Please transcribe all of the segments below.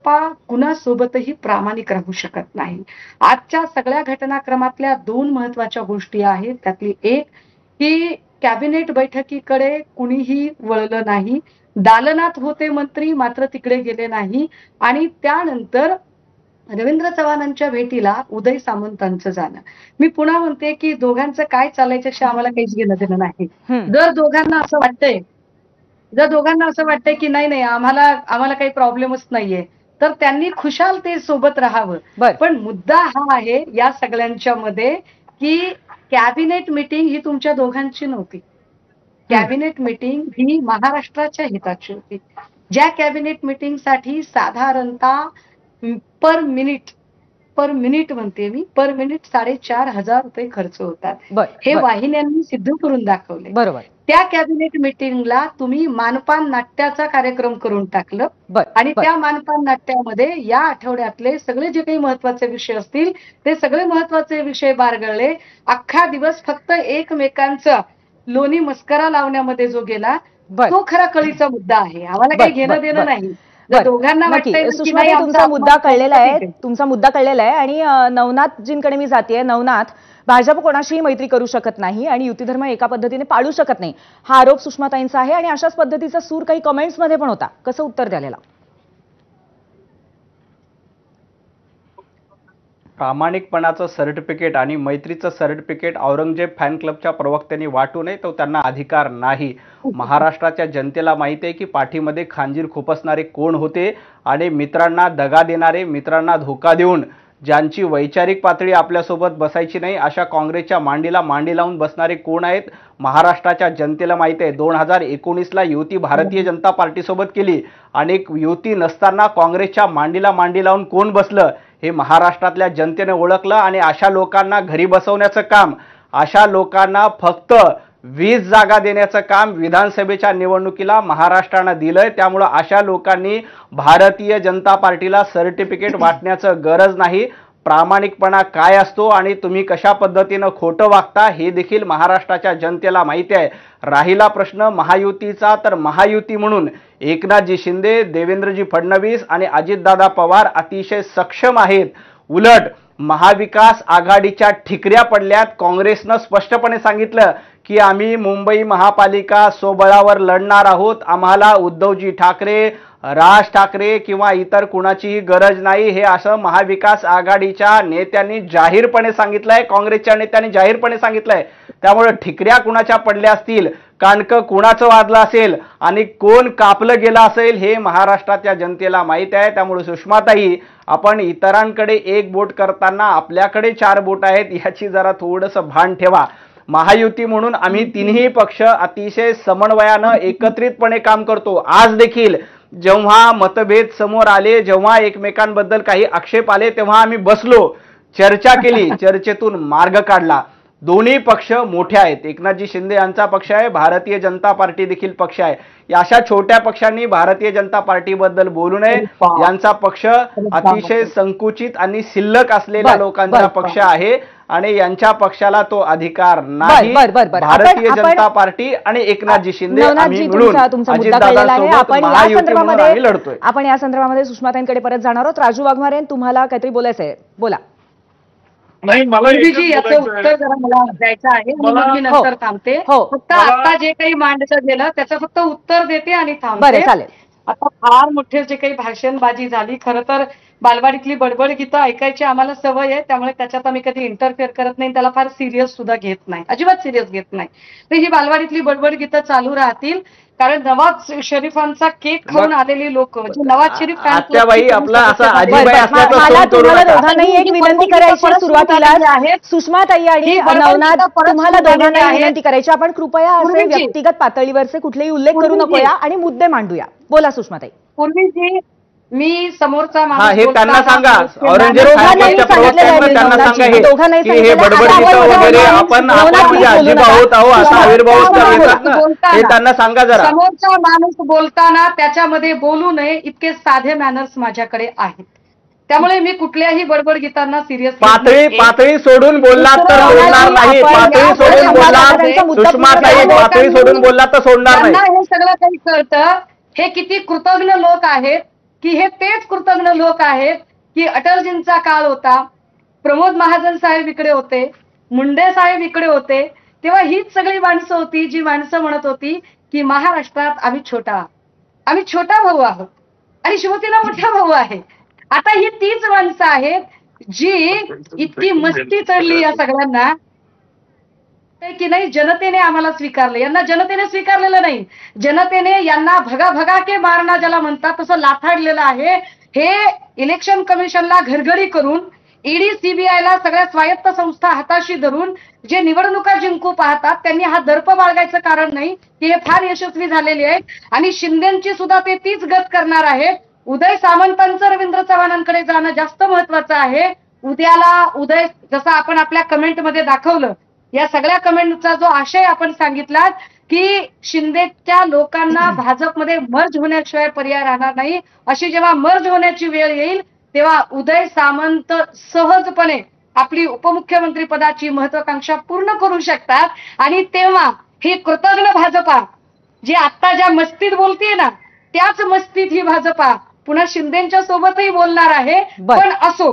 बाप्पा कुणासोबतही प्रामाणिक राहू शकत नाही. आजच्या सगळ्या घटनाक्रमातल्या दोन महत्वाच्या गोष्टी आहेत. त्यातली एक की कॅबिनेट बैठकीकडे कुणीही वळलं नाही. दालनात होते मंत्री मात्र तिकडे गेले नाही. आणि त्यानंतर रवींद्र चव्हाणांच्या भेटीला उदय सामंतांचं जाणं. मी पुन्हा म्हणते की दोघांचं काय चालायच्याशी आम्हाला काहीच घेणं देणं नाही. जर दोघांना असं वाटतंय की नाही आम्हाला काही प्रॉब्लेमच नाहीये तर त्यांनी खुशाल ते सोबत राहावं. पण मुद्दा हा आहे या सगळ्यांच्या मध्ये की कॅबिनेट मीटिंग ही तुमच्या दोघांची नव्हती. कॅबिनेट मीटिंग ही महाराष्ट्राच्या हिताची होती. ज्या कॅबिनेट मीटिंगसाठी साधारणतः पर मिनिट म्हणते मी, पर मिनिट 4,500 रुपये खर्च होतात. हे वाहिन्यांनी सिद्ध करून दाखवले. बरोबर. त्या कॅबिनेट मीटिंगला तुम्ही मानपान नाट्याचा कार्यक्रम करून टाकलं आणि त्या मानपान नाट्यामध्ये या आठवड्यातले सगळे जे काही महत्वाचे विषय असतील ते सगळे महत्वाचे विषय बारगळले. अख्खा दिवस फक्त एकमेकांचा लोणी मस्करा लावण्यामध्ये जो गेला तो खरा कळीचा मुद्दा आहे. आम्हाला काही घेणं देणं नाही. दोघांना वाटतंय सुषमाताई तुमचा मुद्दा कळलेला आहे आणि नवनाथजींकडे मी जाते. नवनाथ, भाजप कोणाशीही मैत्री करू शकत नाही आणि युतीधर्म एका पद्धतीने पाळू शकत नाही हा आरोप सुषमाताईंचा आहे आणि अशाच पद्धतीचा सूर काही कमेंट्स मध्ये पण होता. कसं उत्तर द्यायला? प्रामाणिकपणाचं सर्टिफिकेट आणि मैत्रीचं सर्टिफिकेट औरंगजेब फॅन क्लबच्या प्रवक्त्यांनी वाटू नये तो त्यांना अधिकार नाही. महाराष्ट्राच्या जनतेला माहिती आहे की पाठीमध्ये खांजीर खुपसणारे कोण होते आणि मित्रांना दगा देणारे, मित्रांना धोका देऊन ज्यांची वैचारिक पातळी आपल्यासोबत बसायची नाही अशा काँग्रेसच्या मांडीला मांडी लावून बसणारे कोण आहेत महाराष्ट्राच्या जनतेला माहिती आहे. 2019ला युती भारतीय जनता पार्टीसोबत केली आणि युती नसताना काँग्रेसच्या मांडीला मांडी लावून कोण बसलं हे महाराष्ट्रातल्या जनतेने ओळखलं आणि अशा लोकांना घरी बसवण्याचं काम, अशा लोकांना फक्त 20 जागा देण्याचं काम विधानसभेच्या निवडणुकीला महाराष्ट्रानं दिलंय. त्यामुळं अशा लोकांनी भारतीय जनता पार्टीला सर्टिफिकेट वाटण्याचं गरज नाही. प्रामाणिकपणा काय असतो आणि तुम्ही कशा पद्धतीनं खोटं वागता हे देखील महाराष्ट्राच्या जनतेला माहिती आहे. राहिला प्रश्न महायुतीचा, तर महायुती म्हणून एकनाथजी शिंदे, देवेंद्रजी फडणवीस आणि अजितदादा पवार अतिशय सक्षम आहेत. उलट महाविकास आघाडीच्या ठिकऱ्या पडल्यात. काँग्रेसनं स्पष्टपणे सांगितलं की आम्ही मुंबई महापालिका स्वबळावर लढणार आहोत. आम्हाला उद्धवजी ठाकरे, राज ठाकरे किंवा इतर कुणाचीही गरज नाही हे असं महाविकास आघाडीच्या नेत्यांनी जाहीरपणे सांगितलंय. काँग्रेसच्या नेत्यांनी जाहीरपणे सांगितलंय. त्यामुळे ठिकऱ्या कुणाच्या पडल्या असतील, काणकं कुणाचं वाजलं असेल आणि कोण कापलं गेलं असेल हे महाराष्ट्राच्या जनतेला माहित आहे. त्यामुळे सुषमाताई, आपण इतरांकडे एक बोट करताना आपल्याकडे 4 बोट आहेत याची जरा थोडंसं भान ठेवा. महायुती म्हणून आम्ही तिन्ही पक्ष अतिशय समन्वयानं एकत्रितपणे काम करतो. आज देखील जेव्हा मतभेद समोर आले, जेव्हा एकमेकांबद्दल काही आक्षेप आले तेव्हा आम्ही बसलो, चर्चा केली, चर्चेतून मार्ग काढला. दोन्ही पक्ष मोठे आहेत. एकनाथजी शिंदे यांचा पक्ष आहे, भारतीय जनता पार्टी देखील पक्ष आहे. अशा छोट्या पक्षांनी भारतीय जनता पार्टीबद्दल बोलू नये. यांचा पक्ष अतिशय संकुचित आणि शिल्लक असलेल्या लोकांचा पक्ष आहे आणि यांच्या पक्षाला तो अधिकार नाही. भारतीय जनता पार्टी आणि एकनाथजी शिंदे आम्ही मिळून लढतोय. आपण या संदर्भामध्ये सुषमाताईंकडे परत जाणार आहोत. राजू वाघमारे, तुम्हाला काहीतरी बोलायचंय, बोला. नाही, मला याचं उत्तर जरा मला द्यायचं आहे. मी नंतर थांबते. फक्त आता जे काही मांडलं गेलं त्याचं फक्त उत्तर देते आणि थांबते. आता फार मोठे जे काही भाषणबाजी झाली, खरं तर बालवाडीतली बडबड गीतं ऐकायची आम्हाला सवय आहे, त्यामुळे त्याच्यात आम्ही कधी इंटरफेअर करत नाही, त्याला फार सिरियस सुद्धा घेत नाही, अजिबात सिरियस घेत नाही. तर ही बालवाडीतली बडबड गीतं चालू राहतील कारण नवाज शरीफांचा केक खाऊन आलेली लोक, नवाज शरीफ दोघांनाही एक विनंती करायची सुरुवातीला सुषमाताई आणि नवनाथ, तुम्हाला दोघांनाही विनंती करायची, आपण कृपया असे व्यक्तिगत पातळीवरचे कुठलेही उल्लेख करू नकोया आणि मुद्दे मांडूया. बोला सुषमाताई. पूर्वी मी समोरचा हे त्यांना सांगा, औरंगजेब त्यांना सांगा हे बडबड गीतं वगैरे आपण अजिब आहोत असा आविर्भाव हे त्यांना सांगा जरा. समोरचा माणूस बोलताना त्याच्यामध्ये बोलू नये इतके साधे मॅनर्स माझ्याकडे आहेत. त्यामुळे मी कुठल्याही बडबड गीतांना सिरियस पातळी सोडून बोललात तर सोडणार नाही. पातळी सोडून बोललात सुषमाताई, पातळी सोडून बोललात तर सोडणार नाही. हे सगळं काही कळतं. हे किती कृतज्ञ लोक आहेत की हे तेच कृतज्ञ लोक आहेत की अटलजींचा काळ होता, प्रमोद महाजन साहेब इकडे होते, मुंडे साहेब इकडे होते, तेव्हा हीच सगळी माणसं होती जी माणसं म्हणत होती की महाराष्ट्रात आम्ही छोटा भाऊ आहोत आणि शिवसेना मोठा भाऊ आहे. आता ही तीच माणसं आहेत जी इतकी मस्ती चढली या सगळ्यांना की नाही जनतेने आम्हाला स्वीकारले. यांना जनतेने स्वीकारलेलं नाही, जनतेने यांना भगा भगा के मारणा ज्याला म्हणतात तसं लाथाडलेलं आहे. हे इलेक्शन कमिशनला घरघडी करून, ईडी सीबीआयला सगळ्या स्वायत्त संस्था हाताशी धरून जे निवडणुका जिंकू पाहतात त्यांनी हा दर्प बाळगायचं कारण नाही की हे फार यशस्वी झालेले आहेत. आणि शिंदेची सुद्धा ते तीच गत करणार आहेत. उदय सामंतांचं रवींद्र चव्हाणांकडे जाणं जास्त महत्वाचं आहे. उदय जसं आपण आपल्या कमेंटमध्ये दाखवलं, या सगळ्या कमेंटचा जो आशय आपण सांगितला की शिंदेच्या लोकांना भाजपमध्ये मर्ज होण्याशिवाय पर्याय राहणार नाही, अशी जेव्हा मर्ज होण्याची वेळ येईल तेव्हा उदय सामंत सहजपणे आपली उपमुख्यमंत्री पदाची महत्वाकांक्षा पूर्ण करू शकतात. आणि तेव्हा ही कृतज्ञ भाजपा जी आता ज्या मस्तीत बोलतीये ना, त्याच मस्तीत ही भाजपा पुन्हा शिंदेच्या सोबतही बोलणार आहे. पण असो,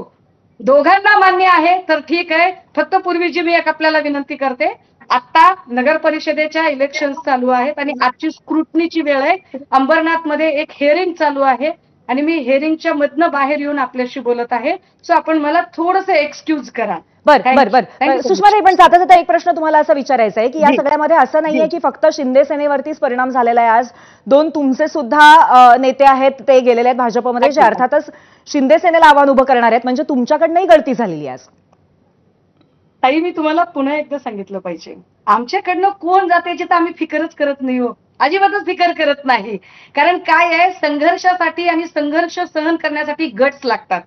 दोघांना मान्य आहे तर ठीक आहे. फक्त पूर्वीची मी एक आपल्याला विनंती करते, आता नगर परिषदेच्या इलेक्शन चालू आहेत आणि आजची स्क्रुटनीची वेळ आहे. अंबरनाथ मध्ये एक हिअरिंग चालू आहे आणि मी हिअरिंगच्या मधनं बाहेर येऊन आपल्याशी बोलत आहे. सो आपण मला थोडंसं एक्सक्यूज करा. बरं सुषमाताई, पण जाता जाता एक प्रश्न तुम्हाला असा विचारायचा आहे की या सगळ्यामध्ये असं नाहीये की फक्त शिंदे सेनेवरतीच परिणाम झालेला आहे. आज दोन तुमचे सुद्धा नेते आहेत ते गेलेले आहेत भाजपमध्ये, जे अर्थातच शिंदे सेनेला आव्हान उभं करणार आहेत. म्हणजे तुमच्याकडनंही गळती झालेली आज. ताई, मी तुम्हाला पुन्हा एकदा सांगितलं पाहिजे, आमच्याकडनं कोण जाते तर आम्ही फिकरच करत नाही हो, अजिबातच फिकर करत नाही. कारण काय आहे, संघर्षासाठी आणि संघर्ष सहन करण्यासाठी गट्स लागतात.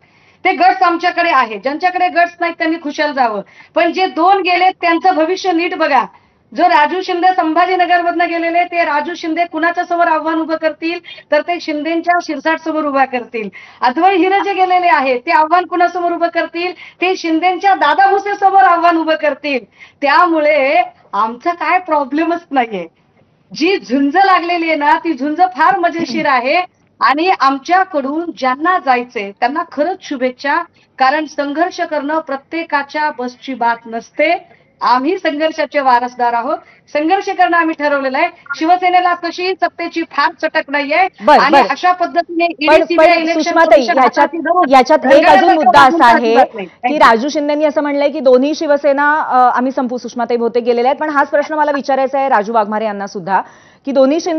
ते गट्स आमच्याकडे आहे. ज्यांच्याकडे गट्स नाहीत त्यांनी खुशाल जावं. पण जे दोन गेले त्यांचं भविष्य नीट बघा. जो राजू शिंदे संभाजीनगरमधनं गेलेले, ते राजू शिंदे कुणाच्या समोर आव्हान उभं करतील तर ते शिंदेच्या शिरसाट समोर उभा करतील. अद्वै हिरे जे गेलेले आहेत ते आव्हान कुणासमोर उभं करतील, ते शिंदेच्या दादा भुसे समोर आव्हान उभं करतील. त्यामुळे आमचा काय प्रॉब्लेमच नाहीये. जी झुंज लागलेली आहे ना, ती झुंज फार मजेशीर आहे. आणि आमच्याकडून ज्यांना जायचंय त्यांना खरंच शुभेच्छा. कारण संघर्ष करणं प्रत्येकाच्या बसची बात नसते. आम्ही संघर्षाचे वारसदार आहोत. संघर्ष करणं आम्ही ठरवलेलं आहे. शिवसेनेला तशी सत्तेची फार चटक नाहीये आणि अशा पद्धतीने याच्यात एक अजून मुद्दा असा आहे की राजू शिंदेंनी असं म्हणलंय की दोन्ही शिवसेना आम्ही संपू. सुषमाताई बहुतेक गेलेल्या आहेत, पण हाच प्रश्न मला विचारायचा आहे राजू वाघमारे यांना सुद्धा की दोन्ही शिंदे